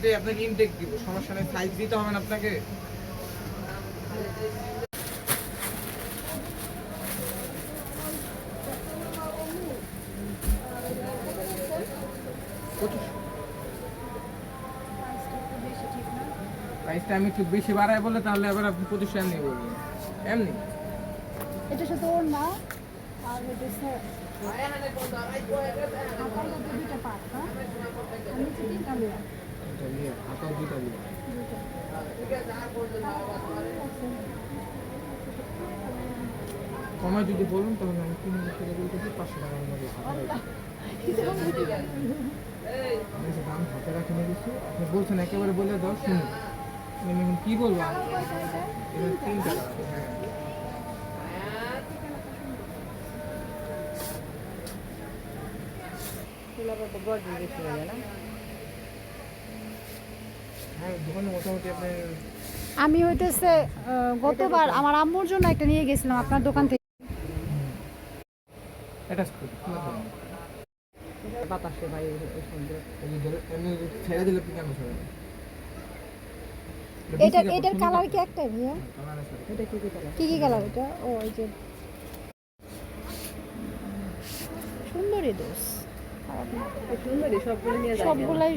এটাই আপনাকে ইনটেক দিব, সমস্যা নেই, সাইজ দিতে হবে না আপনাকে। প্রাইসটা আমি একটু বেশি বাড়ায় বলে তাহলে আবার আপনি 25 নিয়ে বলবেন এমনি। এটা শুধু ওর না, আর এটা স্যার হাতার মধ্যে দুইটা পাট, হ্যাঁ আমি তো তিনটা লিয়া এটা নিয়ে হাতাও দুটো নিয়ে কমায় যদি বলুন তাহলে আমি 3000 টাকা বলতেছি, 500 টাকার মধ্যে আমি যে দাম হাতে রাখে নিয়ে গেছি। আপনি বলছেন একেবারে বলে দাও, শুনুন আমি এখন কি বলবো। এটা 3 টাকা। হ্যাঁ হ্যাঁ, দোকানে মোটামুটি আপনার আমি হইতেছে গতবার আমার আম্মুর জন্য একটা নিয়ে গেছিলাম আপনার দোকান থেকে। এটা বাতাসে ভাই সুন্দর। এমনি ছেড়ে দিলে কি কেন ছেড়ে এটার কালার কি একটাই ভাইয়া? এটা কি কালার? কি কালার এটা? ও এই যে সুন্দরী দোষ, সুন্দরী, সবগুলো নিয়ে যায়। সবগুলাই